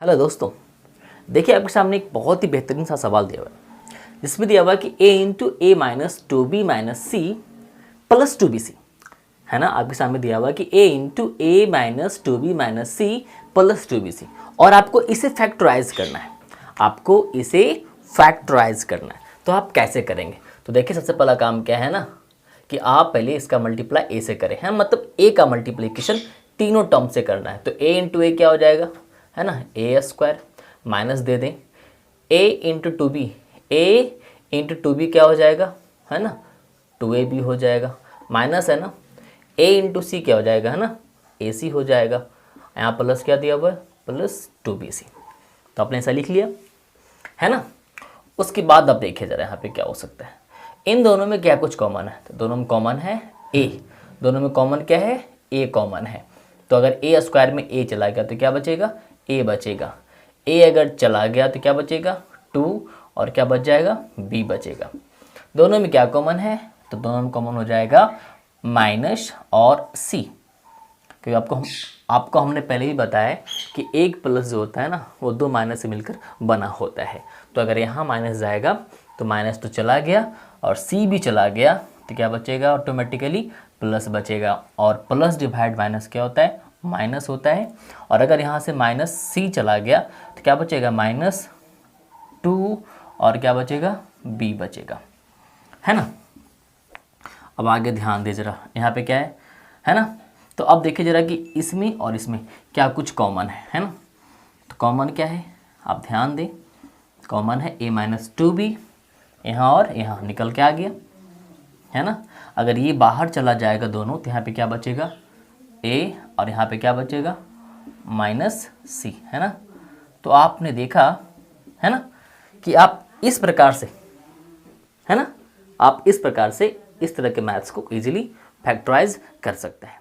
Hello दोस्तों, देखिए आपके सामने एक बहुत ही बेहतरीन सा सवाल दिया हुआ है जिसमें दिया हुआ है कि a into A minus two B minus C plus two B C है ना। आपके सामने दिया हुआ है कि a into A minus two B minus C plus two B C और आपको इसे फैक्टराइज करना है। तो आप कैसे करेंगे? तो देखिए सबसे पहला काम क्या है ना कि आप पहले इसका मल्टीप्लाई a से करें, है मतलब a का मल्टीप्लिकेशन तीनों टर्म से करना है। तो a इंटू ए क्या हो जाएगा, है ना, ए स्क्वायर माइनस दे दें a into two B, A into two B क्या हो जाएगा, है ना, टू ए बी हो जाएगा, माइनस है ना a इंटू सी क्या हो जाएगा, है ना, ए सी हो जाएगा। यहाँ प्लस क्या दिया हुआ है, प्लस टू बी सी। तो आपने ऐसा लिख लिया, है ना। उसके बाद अब देखिए ज़रा यहाँ पे क्या हो सकता है। इन दोनों में क्या कुछ कॉमन है, तो दोनों में कॉमन है a। दोनों में कॉमन क्या है, a कॉमन है। तो अगर a स्क्वायर में a चला गया तो क्या बचेगा, a बचेगा। a अगर चला गया तो क्या बचेगा, 2 और क्या बच जाएगा, b बचेगा। दोनों में क्या कॉमन है, तो दोनों में कॉमन हो जाएगा माइनस और c। क्योंकि आपको हमने पहले ही बताया कि एक प्लस जो होता है ना वो दो माइनस से मिलकर बना होता है। तो अगर यहाँ माइनस जाएगा तो माइनस तो चला गया और c भी चला गया तो क्या बचेगा, ऑटोमेटिकली प्लस बचेगा। और प्लस डिवाइड माइनस क्या होता है, माइनस होता है। और अगर यहाँ से माइनस c चला गया तो क्या बचेगा, माइनस 2 और क्या बचेगा, b बचेगा, है ना। अब आगे ध्यान दे जरा, यहाँ पे क्या है ना। तो अब देखिए जरा कि इसमें और इसमें क्या कुछ कॉमन है ना। तो कॉमन क्या है, आप ध्यान दें, कॉमन है a माइनस टू बी, यहाँ और यहाँ निकल के आ गया, है ना। अगर ये बाहर चला जाएगा दोनों तो यहाँ पे क्या बचेगा, a और यहाँ पे क्या बचेगा, माइनस c, है ना। तो आपने देखा है ना कि आप इस प्रकार से, है ना, आप इस प्रकार से इस तरह के मैथ्स को इजीली फैक्टराइज कर सकते हैं।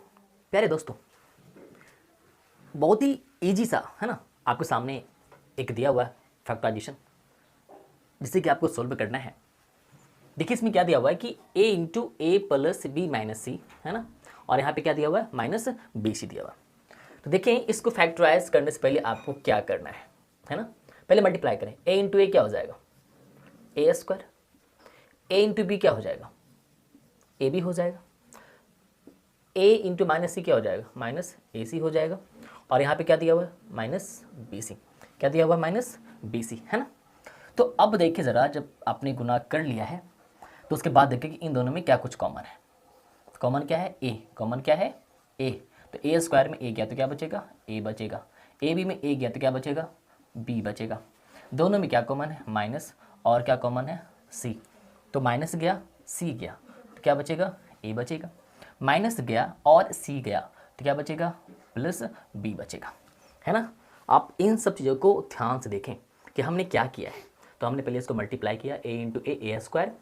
प्यारे दोस्तों, बहुत ही इजी सा है ना, आपके सामने एक दिया हुआ है फैक्टराइजेशन जिसे कि आपको सोल्व करना है। देखिए इसमें क्या दिया हुआ है कि a into a plus b minus c, है ना, और यहाँ पे क्या दिया हुआ है, माइनस बी सी दिया हुआ है। तो देखिए इसको फैक्टराइज करने से पहले आपको क्या करना है ना, पहले मल्टीप्लाई करें। a इंटू ए क्या हो जाएगा, a square, a into B क्या हो जाएगा, ए बी हो जाएगा, a इंटू माइनस सी क्या हो जाएगा, माइनस ए सी हो जाएगा। और यहाँ पे क्या दिया हुआ है, माइनस बी सी, क्या दिया हुआ है, माइनस बी सी, है ना। तो अब देखिए ज़रा, जब आपने गुना कर लिया है तो उसके बाद देखिए कि इन दोनों में क्या कुछ कॉमन है। कॉमन क्या है, a, कॉमन क्या है, a। तो a स्क्वायर में a गया तो क्या बचेगा, a बचेगा। ए बी में a गया तो क्या बचेगा, b बचेगा। दोनों में क्या कॉमन है, माइनस, और क्या कॉमन है, c। तो माइनस गया, c गया तो क्या बचेगा, a बचेगा। माइनस गया और c गया तो क्या बचेगा, प्लस b बचेगा, है ना। आप इन सब चीज़ों को ध्यान से देखें कि हमने क्या किया है। तो हमने पहले इसको मल्टीप्लाई किया, a इंटू ए स्क्वायर,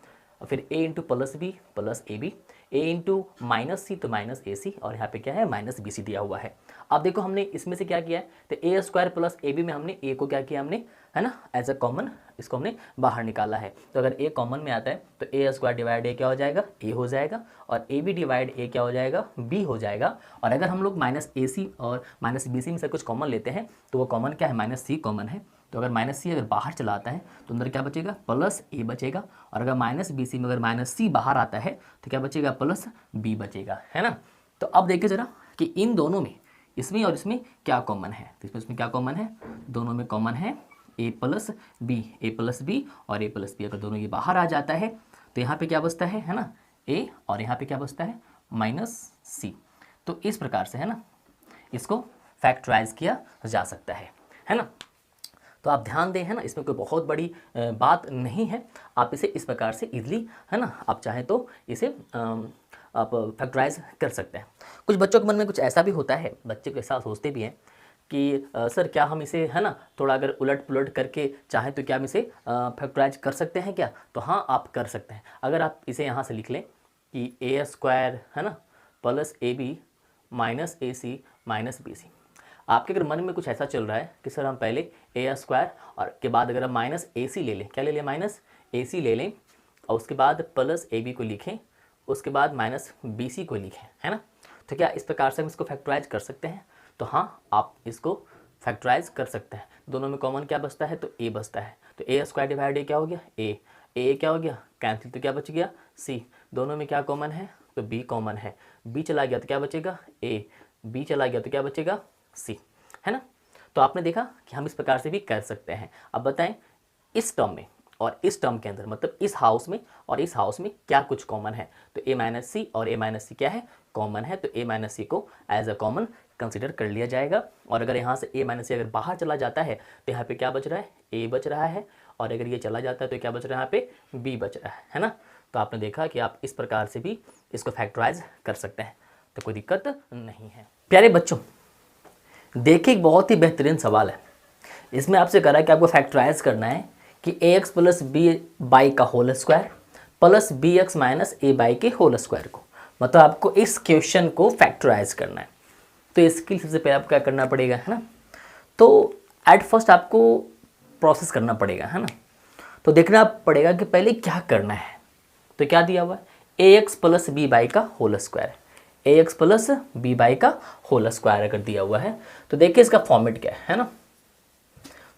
और फिर a into plus b plus A b, a into minus c तो माइनस ए सी, और यहाँ पे क्या है, माइनस बी सी दिया हुआ है। अब देखो हमने इसमें से क्या किया है, तो a square plus A B में हमने a को क्या किया हमने, है ना, एज अ कॉमन इसको हमने बाहर निकाला है। तो अगर a कॉमन में आता है तो a स्क्वायर डिवाइड a क्या हो जाएगा, a हो जाएगा, और ए बी डिवाइड a क्या हो जाएगा, b हो जाएगा। और अगर हम लोग माइनस ए सी और माइनस बी सी में से कुछ कॉमन लेते हैं तो वो कॉमन क्या है, माइनस सी कॉमन है। तो अगर माइनस सी अगर बाहर चला आता है तो अंदर क्या बचेगा, प्लस ए बचेगा। और अगर माइनस बी सी में अगर माइनस सी बाहर आता है तो क्या बचेगा, प्लस बी बचेगा, है ना। तो अब देखिए ज़रा कि इन दोनों में, इसमें और इसमें क्या कॉमन है। तो इसमें क्या कॉमन है, दोनों में कॉमन है a प्लस बी और a प्लस बी। अगर दोनों ये बाहर आ जाता है तो यहाँ पे क्या बचता है ना, a, और यहाँ पे क्या बचता है, माइनस सी। तो इस प्रकार से, है ना, इसको फैक्टराइज किया जा सकता है ना। तो आप ध्यान दें, है ना, इसमें कोई बहुत बड़ी बात नहीं है। आप इसे इस प्रकार से इजीली, है ना, आप चाहें तो इसे आप फैक्टराइज कर सकते हैं। कुछ बच्चों के मन में कुछ ऐसा भी होता है, बच्चे को ऐसा सोचते भी हैं कि सर क्या हम इसे, है ना, थोड़ा अगर उलट पुलट करके चाहें तो क्या हम इसे फैक्टराइज कर सकते हैं क्या। तो हाँ, आप कर सकते हैं। अगर आप इसे यहाँ से लिख लें कि ए स्क्वायर, है ना, plus A B minus A C minus B C. आपके अगर मन में कुछ ऐसा चल रहा है कि सर हम पहले ए स्क्वायर और के बाद अगर हम माइनस ए सी ले लें, क्या ले लें, माइनस ए सी ले लें, और उसके बाद प्लस ए बी को लिखें, उसके बाद माइनस बी सी को लिखें, है ना। तो क्या इस प्रकार से हम इसको फैक्टराइज कर सकते हैं। तो हाँ, आप इसको फैक्टराइज कर सकते हैं। दोनों में कॉमन क्या बचता है, तो ए बचता है। तो ए स्क्वायर डिवाइड ए क्या हो गया, ए क्या हो गया, कैंसिल, तो क्या बच गया, सी। दोनों में क्या कॉमन है, तो बी कॉमन है। बी चला गया तो क्या बचेगा, ए। बी चला गया तो क्या बचेगा, सी, है ना। तो आपने देखा कि हम इस प्रकार से भी कर सकते हैं। अब बताएं इस टर्म में और इस टर्म के अंदर, मतलब इस हाउस में और इस हाउस में क्या कुछ कॉमन है। तो a माइनस सी और a माइनस सी क्या है, कॉमन है। तो a माइनस सी को एज अ कॉमन कंसिडर कर लिया जाएगा। और अगर यहाँ से a माइनस सी अगर बाहर चला जाता है तो यहाँ पे क्या बच रहा है, a बच रहा है। और अगर ये चला जाता है तो क्या बच रहा है, यहाँ पे b बच रहा है ना। तो आपने देखा कि आप इस प्रकार से भी इसको फैक्टराइज कर सकते हैं, तो कोई दिक्कत नहीं है। प्यारे बच्चों, देखिए एक बहुत ही बेहतरीन सवाल है। इसमें आपसे कह रहा है कि आपको फैक्टराइज करना है कि ax प्लस बी बाई का whole square plus B X minus A by के होल स्क्वायर को, मतलब आपको इस क्वेश्चन को फैक्टराइज करना है। तो इसके लिए सबसे पहले आपको क्या करना पड़ेगा, है ना। तो एट फर्स्ट आपको प्रोसेस करना पड़ेगा, है ना। तो देखना पड़ेगा कि पहले क्या करना है। तो क्या दिया हुआ है, ax प्लस बी बाई का whole square, ax plus B by का होल स्क्वायर अगर दिया हुआ है तो देखिए इसका फॉर्मेट क्या है ना।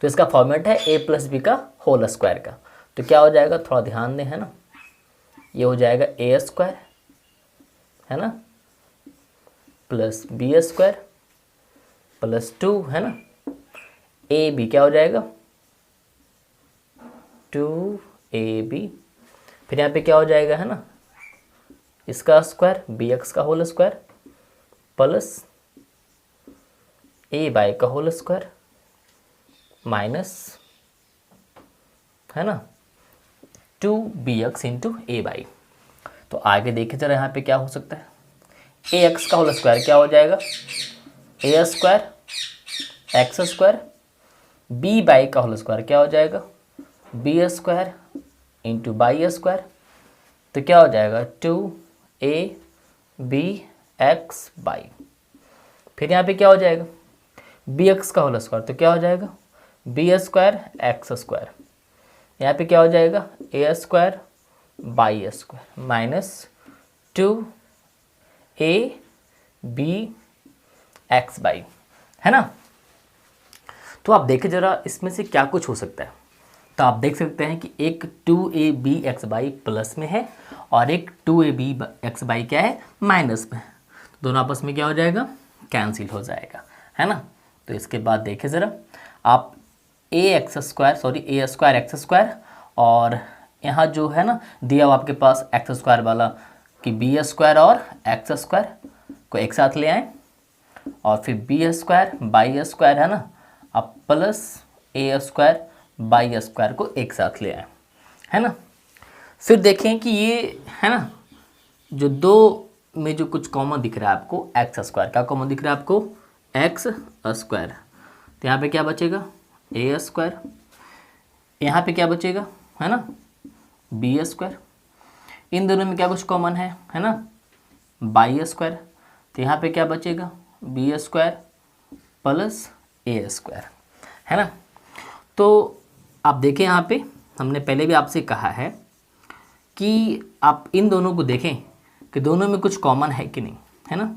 तो इसका फॉर्मेट है a प्लस बी का होल स्क्वायर का। तो क्या हो जाएगा, थोड़ा ध्यान दें, है ना। ये हो जाएगा a स्क्वायर, है ना, प्लस बी स्क्वायर प्लस 2, है ना। ए बी क्या हो जाएगा, 2ab। फिर यहाँ पे क्या हो जाएगा, है ना, इसका स्क्वायर बी एक्स का whole square plus A by का होल स्क्वायर माइनस, है ना, 2bx इंटू ए बाई। तो आगे देखिए जरा यहाँ पे क्या हो सकता है, ए एक्स का होल स्क्वायर क्या हो जाएगा, a square x square, b by का होल स्क्वायर क्या हो जाएगा, b square into y square. तो क्या हो जाएगा, 2ab बाई। फिर यहाँ पे क्या हो जाएगा, बी एक्स का होल स्क्वायर, तो क्या हो जाएगा, बी स्क्वायर एक्स स्क्वायर। यहाँ पे क्या हो जाएगा, a square y square minus 2ab y, है ना। तो आप देखें जरा इसमें से क्या कुछ हो सकता है। तो आप देख सकते हैं कि एक 2abx बाई प्लस में है और एक 2abx बाई क्या है, माइनस में है। दोनों आपस में क्या हो जाएगा, कैंसिल हो जाएगा, है ना। तो इसके बाद देखिए ज़रा आप ए स्क्वायर एक्स स्क्वायर और यहाँ जो है ना दिया हुआ आपके पास एक्स स्क्वायर वाला कि बी स्क्वायर और एक्स स्क्वायर को एक साथ ले आएँ और फिर बी स्क्वायर बाई स्क्वायर, है ना, अब प्लस ए स्क्वायर बाई स्क्वायर को एक साथ ले आए, है ना। फिर देखें कि ये, है ना, जो दो में जो कुछ कॉमन दिख रहा है आपको, एक्स स्क्वायर क्या कॉमन दिख रहा है आपको, एक्स स्क्वायर। तो यहाँ पे क्या बचेगा, ए स्क्वायर, यहाँ पे क्या बचेगा, है ना, बी स्क्वायर। इन दोनों में क्या कुछ कॉमन है ना, बाई स्क्वायर। तो यहाँ पे क्या बचेगा, बी स्क्वायर प्लस ए स्क्वायर, है ना। तो आप देखें यहाँ पे हमने पहले भी आपसे कहा है कि आप इन दोनों को देखें कि दोनों में कुछ कॉमन है कि नहीं, है ना।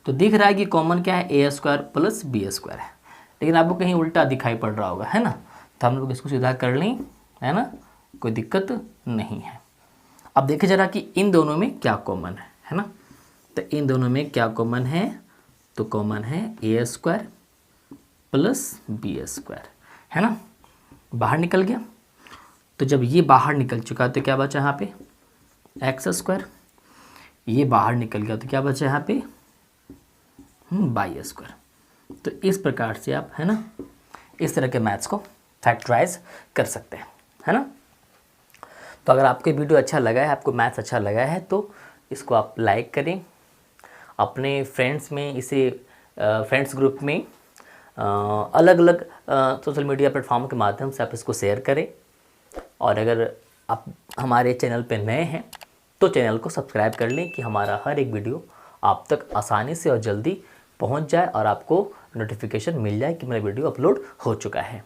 तो दिख रहा है कि कॉमन क्या है, ए स्क्वायर प्लस बी स्क्वायर है, लेकिन आपको कहीं उल्टा दिखाई पड़ रहा होगा, है ना। तो हम लोग इसको सीधा कर लें, है ना, कोई दिक्कत नहीं है। अब देखिए जरा कि इन दोनों में क्या कॉमन है ना। तो इन दोनों में क्या कॉमन है, तो कॉमन है ए स्क्वायर प्लस बी स्क्वायर, है ना। बाहर निकल गया। तो जब ये बाहर निकल चुका तो क्या बचा यहाँ पे, एक्स स्क्वायर। ये बाहर निकल गया तो क्या बचा यहाँ पे, बाई स्क्वायर। तो इस प्रकार से आप, है ना, इस तरह के मैथ्स को फैक्टराइज कर सकते हैं, है ना। तो अगर आपको वीडियो अच्छा लगा है, आपको मैथ्स अच्छा लगा है, तो इसको आप लाइक करें, अपने फ्रेंड्स में इसे फ्रेंड्स ग्रुप में अलग अलग सोशल मीडिया प्लेटफॉर्म के माध्यम से आप इसको शेयर करें। और अगर आप हमारे चैनल पर नए हैं तो चैनल को सब्सक्राइब कर लें कि हमारा हर एक वीडियो आप तक आसानी से और जल्दी पहुंच जाए और आपको नोटिफिकेशन मिल जाए कि मेरा वीडियो अपलोड हो चुका है।